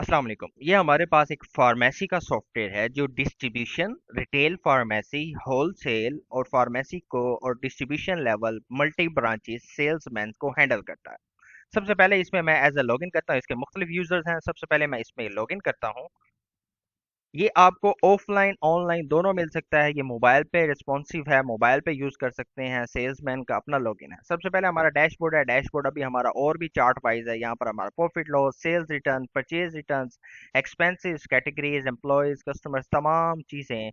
अस्सलाम वालेकुम। ये हमारे पास एक फार्मेसी का सॉफ्टवेयर है जो डिस्ट्रीब्यूशन, रिटेल फार्मेसी, होलसेल और फार्मेसी को और distribution level multi branches salesman को हैंडल करता है। सबसे पहले इसमें मैं एज अ लॉगिन करता हूँ। इसके मुख्तलिफ यूजर्स हैं। सबसे पहले मैं इसमें लॉगिन करता हूँ। ये आपको ऑफलाइन ऑनलाइन दोनों मिल सकता है। ये मोबाइल पे रिस्पॉन्सिव है, मोबाइल पे यूज कर सकते हैं। सेल्समैन का अपना लॉगिन है। सबसे पहले हमारा डैशबोर्ड है। डैशबोर्ड अभी हमारा और भी चार्ट वाइज है। यहाँ पर हमारा profit loss, sales return, purchase return, expenses, categories, employees, customers, तमाम चीजें,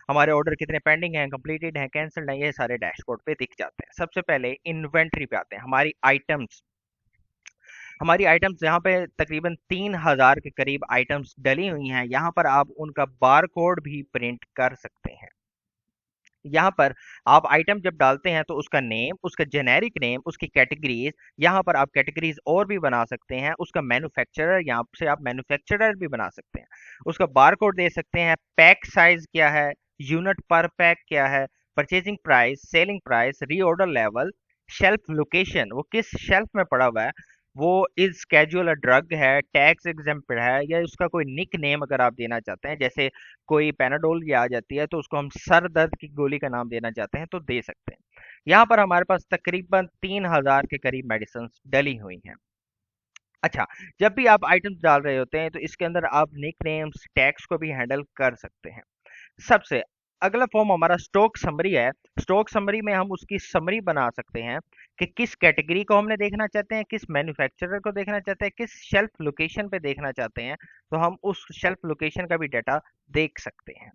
हमारे ऑर्डर कितने पेंडिंग हैं, कंप्लीटेड हैं, कैंसल्ड हैं, ये सारे डैशबोर्ड पे दिख जाते हैं। सबसे पहले इन्वेंट्री पे आते हैं। हमारी आइटम्स यहाँ पे तकरीबन 3,000 के करीब आइटम्स डली हुई हैं। यहाँ पर आप उनका बार कोड भी प्रिंट कर सकते हैं। यहाँ पर आप आइटम जब डालते हैं तो उसका नेम, उसका जेनेरिक नेम, उसकी कैटेगरीज, यहाँ पर आप कैटेगरीज और भी बना सकते हैं। उसका मैन्युफैक्चरर, यहाँ से आप मैन्युफैक्चरर भी बना सकते हैं। उसका बार कोड दे सकते हैं। पैक साइज क्या है, यूनिट पर पैक क्या है, purchasing price, selling price, reorder level, shelf location, वो किस शेल्फ में पड़ा हुआ है, वो इज कैजुअल ड्रग है, टैक्स एग्जेम्प्ट है, या उसका कोई निक नेम अगर आप देना चाहते हैं, जैसे कोई पैनाडोल की आ जाती है तो उसको हम सर दर्द की गोली का नाम देना चाहते हैं तो दे सकते हैं। यहाँ पर हमारे पास तकरीबन 3,000 के करीब मेडिसिन डली हुई हैं। अच्छा, जब भी आप आइटम्स डाल रहे होते हैं तो इसके अंदर आप निक नेम्स, टैक्स को भी हैंडल कर सकते हैं। सबसे अगला फॉर्म हमारा स्टॉक समरी है। स्टॉक समरी में हम उसकी समरी बना सकते हैं कि किस कैटेगरी को हमने देखना चाहते हैं, किस मैन्युफैक्चरर को देखना चाहते हैं, किस शेल्फ लोकेशन पे देखना चाहते हैं, तो हम उस शेल्फ लोकेशन का भी डाटा देख सकते हैं।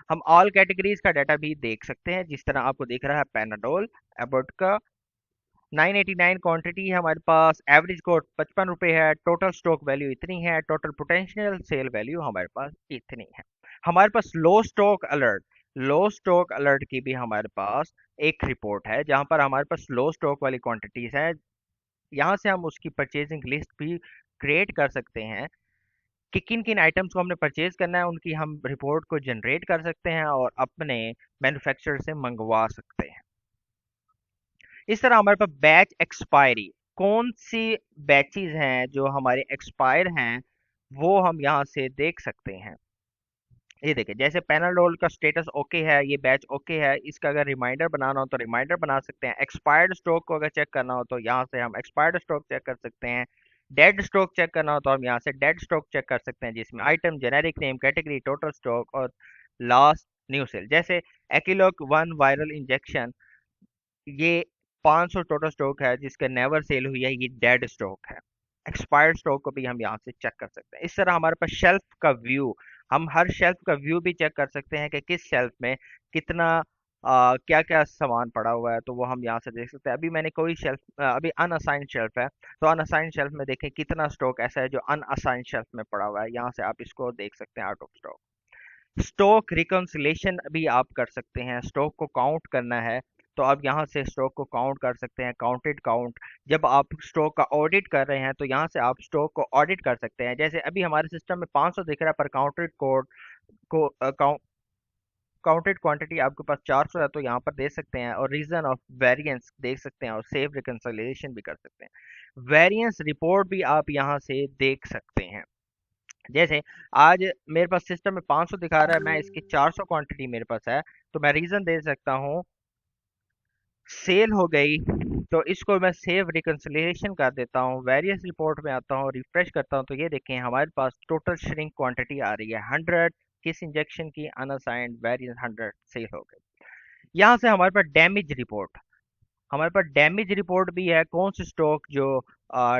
हम ऑल कैटेगरीज का डाटा भी देख सकते हैं, जिस तरह आपको दिख रहा है पैनाडोल, एबोट का 989 क्वांटिटी है हमारे पास, एवरेज कोट 55 रुपए है, टोटल स्टॉक वैल्यू इतनी है, टोटल पोटेंशियल सेल वैल्यू हमारे पास इतनी है। हमारे पास लो स्टॉक अलर्ट की भी हमारे पास एक रिपोर्ट है, जहां पर हमारे पास लो स्टॉक वाली क्वांटिटीज है। यहाँ से हम उसकी परचेजिंग लिस्ट भी क्रिएट कर सकते हैं कि किन किन आइटम्स को हमने परचेज करना है। उनकी हम रिपोर्ट को जनरेट कर सकते हैं और अपने मैन्युफैक्चरर से मंगवा सकते हैं। इस तरह हमारे पास बैच एक्सपायरी, कौन सी बैचेस हैं जो हमारे एक्सपायर हैं, वो हम यहाँ से देख सकते हैं। ये देखिए, जैसे पैनाडोल का स्टेटस ओके है, ये बैच ओके है। इसका अगर रिमाइंडर बनाना हो तो रिमाइंडर बना सकते हैं। एक्सपायर्ड स्टॉक को अगर चेक करना हो तो यहाँ से हम एक्सपायर्ड स्टॉक चेक कर सकते हैं। डेड स्टॉक चेक करना हो तो हम यहाँ से डेड स्टॉक चेक कर सकते हैं, जिसमें item, generic name, category, total stock और लास्ट न्यू सेल। जैसे एकिलोक 1 वायरल इंजेक्शन, ये 500 टोटल स्टॉक है जिसका नेवर सेल हुई है, ये डेड स्टॉक है। एक्सपायर्ड स्टॉक को भी हम यहाँ से चेक कर सकते हैं। इस तरह हमारे पास शेल्फ का व्यू, हम हर शेल्फ का व्यू भी चेक कर सकते हैं कि किस शेल्फ में कितना क्या क्या सामान पड़ा हुआ है, तो वो हम यहाँ से देख सकते हैं। अभी मैंने कोई शेल्फ, अभी अनअसाइंड शेल्फ है, तो अनअसाइंड शेल्फ में देखें कितना स्टॉक ऐसा है जो अनअसाइंड शेल्फ में पड़ा हुआ है। यहाँ से आप इसको देख सकते हैं, out of stock. Stock reconciliation भी आप कर सकते हैं। स्टॉक को काउंट करना है तो आप यहाँ से स्टॉक को काउंट कर सकते हैं, काउंटेड काउंट। जब आप स्टॉक का ऑडिट कर रहे हैं तो यहाँ से आप स्टॉक को ऑडिट कर सकते हैं। जैसे अभी हमारे सिस्टम में 500 दिख रहा है, पर काउंटेड कोड को काउंटेड क्वांटिटी आपके पास 400 है, तो यहाँ पर दे सकते हैं और रीजन ऑफ वेरिएंस देख सकते हैं और सेव रिकंसिलिएशन भी कर सकते हैं। वेरिएंस रिपोर्ट भी आप यहाँ से देख सकते हैं। जैसे आज मेरे पास सिस्टम में 500 दिखा रहा है, मैं इसकी 400 क्वांटिटी मेरे पास है, तो मैं रीजन दे सकता हूँ सेल हो गई, तो इसको मैं सेव रिकंसिलिएशन कर देता हूँ। वेरियस रिपोर्ट में आता हूँ, रिफ्रेश करता हूँ, तो ये देखें हमारे पास टोटल श्रिंक क्वांटिटी आ रही है 100, किस इंजेक्शन की, अनअसाइंड, वेरियस 100 सेल हो गई। यहाँ से हमारे पास डैमेज रिपोर्ट, हमारे पास डैमेज रिपोर्ट भी है। कौन सा स्टॉक जो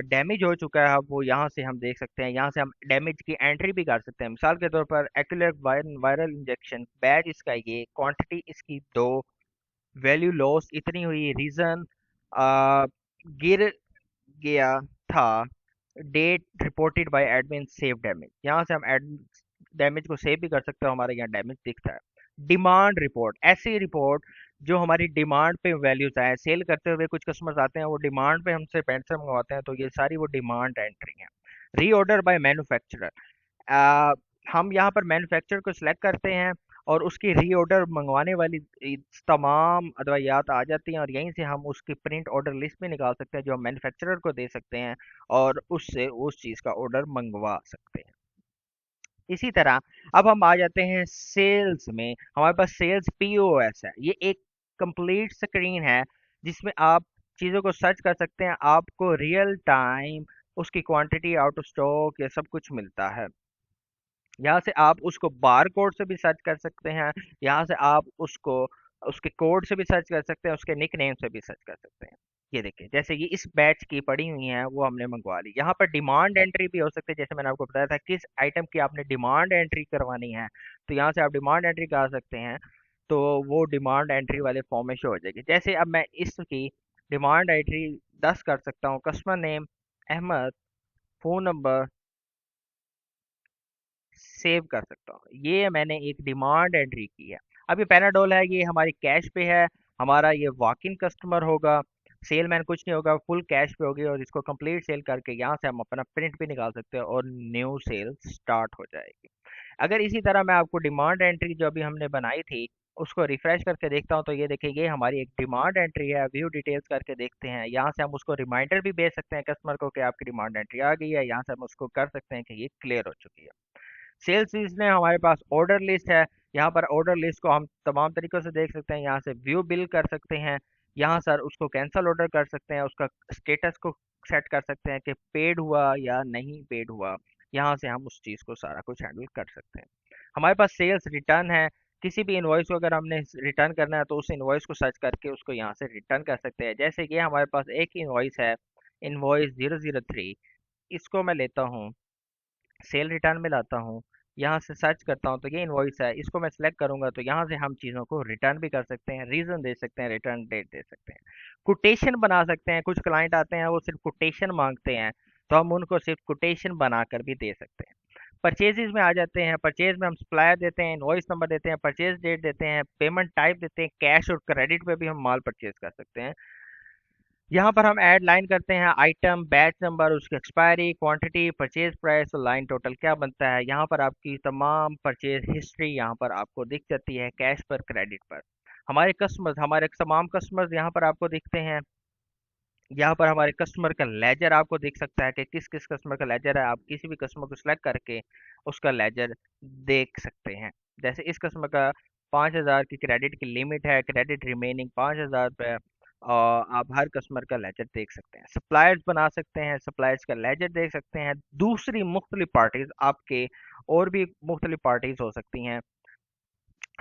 डैमेज हो चुका है वो यहाँ से हम देख सकते हैं। यहाँ से हम डैमेज की एंट्री भी कर सकते हैं। मिसाल के तौर पर एक्यूलेट वायरल इंजेक्शन, बैच इसका ये, क्वांटिटी इसकी 2, वैल्यू लॉस इतनी हुई, रीजन गिर गया था, date reported by admin, save damage. यहाँ से हम डैमेज को सेव भी कर सकते हैं, हमारे यहाँ डैमेज दिखता है। डिमांड रिपोर्ट, ऐसी रिपोर्ट जो हमारी डिमांड पे वैल्यूज आए। सेल करते हुए कुछ कस्टमर्स आते हैं, वो डिमांड पे हमसे पैंट से मंगवाते हैं, तो ये सारी वो डिमांड एंट्री है। रीऑर्डर बाय मैन्युफैक्चरर, हम यहाँ पर मैन्युफैक्चरर को सिलेक्ट करते हैं और उसकी रीऑर्डर मंगवाने वाली तमाम अदवियात आ जाती हैं, और यहीं से हम उसकी प्रिंट ऑर्डर लिस्ट भी निकाल सकते हैं जो हम मैन्युफैक्चरर को दे सकते हैं और उससे उस चीज़ का ऑर्डर मंगवा सकते हैं। इसी तरह अब हम आ जाते हैं सेल्स में। हमारे पास सेल्स पीओएस है। ये एक कंप्लीट स्क्रीन है जिसमें आप चीज़ों को सर्च कर सकते हैं, आपको रियल टाइम उसकी क्वांटिटी, आउट ऑफ स्टॉक, ये सब कुछ मिलता है। यहाँ से आप उसको बार कोड से भी सर्च कर सकते हैं, यहाँ से आप उसको उसके कोड से भी सर्च कर सकते हैं, उसके निक नेम से भी सर्च कर सकते हैं। ये देखिए, जैसे ये इस बैच की पड़ी हुई हैं वो हमने मंगवा ली। यहाँ पर डिमांड एंट्री भी हो सकती है, जैसे मैंने आपको बताया था किस आइटम की आपने डिमांड एंट्री करवानी है, तो यहाँ से आप डिमांड एंट्री कर सकते हैं। तो वो डिमांड एंट्री वाले फॉर्म में शो हो जाएगी। जैसे अब मैं इसकी डिमांड एंट्री 10 कर सकता हूँ, customer name Ahmad, phone number, save कर सकता हूँ। ये मैंने एक डिमांड एंट्री की है। अब ये पैनाडोल है, ये हमारी कैश पे है, हमारा ये वॉक इन कस्टमर होगा, सेलमैन कुछ नहीं होगा, फुल कैश पे होगी, और इसको कंप्लीट सेल करके यहाँ से हम अपना प्रिंट भी निकाल सकते हैं और न्यू सेल स्टार्ट हो जाएगी। अगर इसी तरह मैं आपको डिमांड एंट्री जो अभी हमने बनाई थी उसको रिफ्रेश करके देखता हूँ, तो ये देखिए ये हमारी एक डिमांड एंट्री है। व्यू डिटेल्स करके देखते हैं, यहाँ से हम उसको रिमाइंडर भी भेज सकते हैं कस्टमर को कि आपकी डिमांड एंट्री आ गई है। यहाँ से हम उसको कर सकते हैं कि ये क्लियर हो चुकी है। सेल्स लिस्ट में हमारे पास ऑर्डर लिस्ट है। यहाँ पर ऑर्डर लिस्ट को हम तमाम तरीकों से देख सकते हैं। यहाँ से व्यू बिल कर सकते हैं, यहाँ सर उसको कैंसिल ऑर्डर कर सकते हैं, उसका स्टेटस को सेट कर सकते हैं कि पेड हुआ या नहीं पेड हुआ। यहाँ से हम उस चीज़ को सारा कुछ हैंडल कर सकते हैं। हमारे पास सेल्स रिटर्न है। किसी भी इनवॉइस को अगर हमने रिटर्न करना है तो उस इनवॉइस को सर्च करके उसको यहाँ से रिटर्न कर सकते हैं। जैसे कि हमारे पास एक इनवॉइस है, इनवॉइस 003। इसको मैं लेता हूँ, सेल रिटर्न में लाता हूँ, यहाँ से सर्च करता हूँ, तो ये इनवॉइस है, इसको मैं सिलेक्ट करूंगा तो यहाँ से हम चीज़ों को रिटर्न भी कर सकते हैं, रीज़न दे सकते हैं, रिटर्न डेट दे सकते हैं, कोटेशन बना सकते हैं। कुछ क्लाइंट आते हैं वो सिर्फ कोटेशन मांगते हैं, तो हम उनको सिर्फ कोटेशन बनाकर भी दे सकते हैं। परचेजेज में आ जाते हैं। परचेज में हम सप्लायर देते हैं, इनवॉइस नंबर देते हैं, परचेज डेट देते हैं, पेमेंट टाइप देते हैं, कैश और क्रेडिट पे भी हम माल परचेज कर सकते हैं। यहाँ पर हम ऐड लाइन करते हैं, आइटम, बैच नंबर, उसकी एक्सपायरी, क्वांटिटी, परचेज प्राइस और लाइन टोटल क्या बनता है। यहाँ पर आपकी तमाम परचेज हिस्ट्री यहाँ पर आपको दिख जाती है, कैश पर, क्रेडिट पर। हमारे तमाम कस्टमर्स यहाँ पर आपको दिखते हैं। यहाँ पर हमारे कस्टमर का लेजर आपको दिख सकता है कि किस किस कस्टमर का लेजर है। आप किसी भी कस्टमर को सिलेक्ट करके उसका लेजर देख सकते हैं। जैसे इस कस्टमर का 5,000 की क्रेडिट की लिमिट है, क्रेडिट रिमेनिंग 5,000 रुपये, और आप हर कस्टमर का लेजर देख सकते हैं। सप्लायर्स बना सकते हैं, सप्लायर्स का लेजर देख सकते हैं। दूसरी मुख्तलिफ पार्टीज आपके, और भी मुख्तलिफ पार्टीज हो सकती हैं,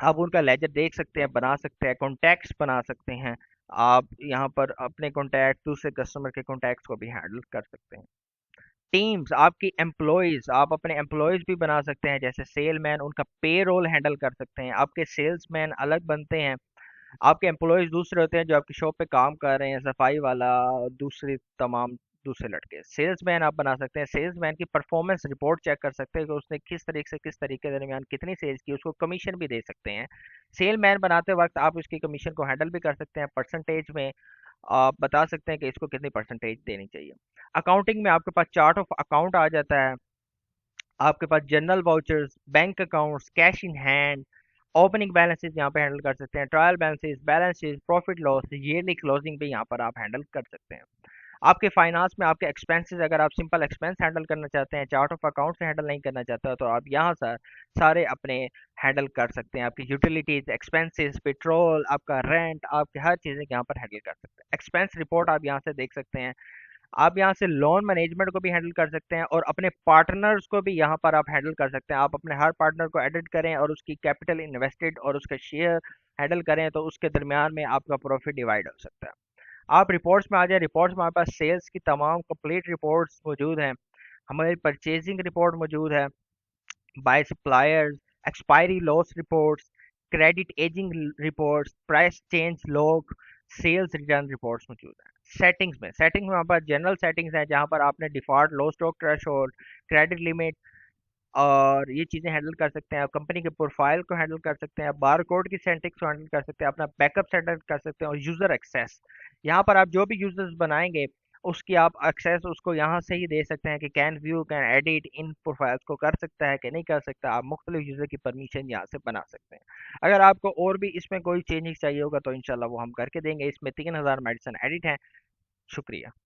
आप उनका लेजर देख सकते हैं, बना सकते हैं, कॉन्टैक्ट्स बना सकते हैं। आप यहाँ पर अपने कॉन्टैक्ट, दूसरे कस्टमर के कॉन्टैक्ट्स को भी हैंडल कर सकते हैं। टीम्स, आपकी एम्प्लॉयज़, आप अपने एम्प्लॉयज़ भी बना सकते हैं, जैसे सेलमैन, उनका पे रोल हैंडल कर सकते हैं। आपके सेल्समैन अलग बनते हैं, आपके एम्प्लॉयज़ दूसरे होते हैं जो आपकी शॉप पे काम कर रहे हैं, सफाई वाला, दूसरे तमाम दूसरे लड़के। सेल्समैन आप बना सकते हैं, सेल्समैन की परफॉर्मेंस रिपोर्ट चेक कर सकते हैं कि उसने किस तरीके से, किस तरीके के दरमियान कितनी सेल्स की, उसको कमीशन भी दे सकते हैं। सेलमैन बनाते वक्त आप उसकी कमीशन को हैंडल भी कर सकते हैं, परसेंटेज में आप बता सकते हैं कि इसको कितनी परसेंटेज देनी चाहिए। अकाउंटिंग में आपके पास चार्ट ऑफ अकाउंट आ जाता है, आपके पास general vouchers, bank accounts, cash in hand, opening balances यहाँ पे हैंडल कर सकते हैं, trial balances, balance sheet, profit loss, yearly closing भी यहाँ पर आप हैंडल कर सकते हैं। आपके फाइनेंस में आपके एक्सपेंसेस, अगर आप सिंपल एक्सपेंस हैंडल करना चाहते हैं, चार्ट ऑफ अकाउंट से हैंडल नहीं करना चाहते हो, तो आप यहाँ से सारे अपने हैंडल कर सकते हैं। आपकी यूटिलिटीज एक्सपेंसेस, पेट्रोल, आपका रेंट, आपके हर चीज़ें यहाँ पर हैंडल कर सकते हैं। एक्सपेंस रिपोर्ट आप यहाँ से देख सकते हैं। आप यहाँ से लोन मैनेजमेंट को भी हैंडल कर सकते हैं, और अपने पार्टनर्स को भी यहाँ पर आप हैंडल कर सकते हैं। आप अपने हर पार्टनर को एडिट करें और उसकी कैपिटल इन्वेस्टेड और उसका शेयर हैंडल करें, तो उसके दरमियान में आपका प्रॉफिट डिवाइड हो सकता है। आप रिपोर्ट्स में आ जाए। रिपोर्ट्स में हमारे पास सेल्स की तमाम कंप्लीट रिपोर्ट्स मौजूद हैं, हमारी परचेजिंग रिपोर्ट मौजूद है, by suppliers, expiry loss reports, credit ageing reports, price change log, sales return reports मौजूद हैं। सेटिंग्स में हमारे पास जनरल सेटिंग्स हैं जहां पर आपने डिफॉल्ट लो स्टॉक थ्रेशोल्ड, क्रेडिट लिमिट और ये चीज़ें हैंडल कर सकते हैं। आप कंपनी के प्रोफाइल को हैंडल कर सकते हैं, बार कोड की सेटिंग्स को हैंडल कर सकते हैं, अपना बैकअप सेटअप कर सकते हैं, और यूज़र एक्सेस, यहाँ पर आप जो भी यूजर्स बनाएंगे उसकी आप एक्सेस उसको यहाँ से ही दे सकते हैं कि can view can edit in profiles को कर सकता है कि नहीं कर सकता। आप मुख्तलिफ यूज़र की परमिशन यहाँ से बना सकते हैं। अगर आपको और भी इसमें कोई चेंजेस चाहिए होगा तो इंशाल्लाह वो हम करके देंगे। इसमें 3000 मेडिसन एडिट हैं। शुक्रिया।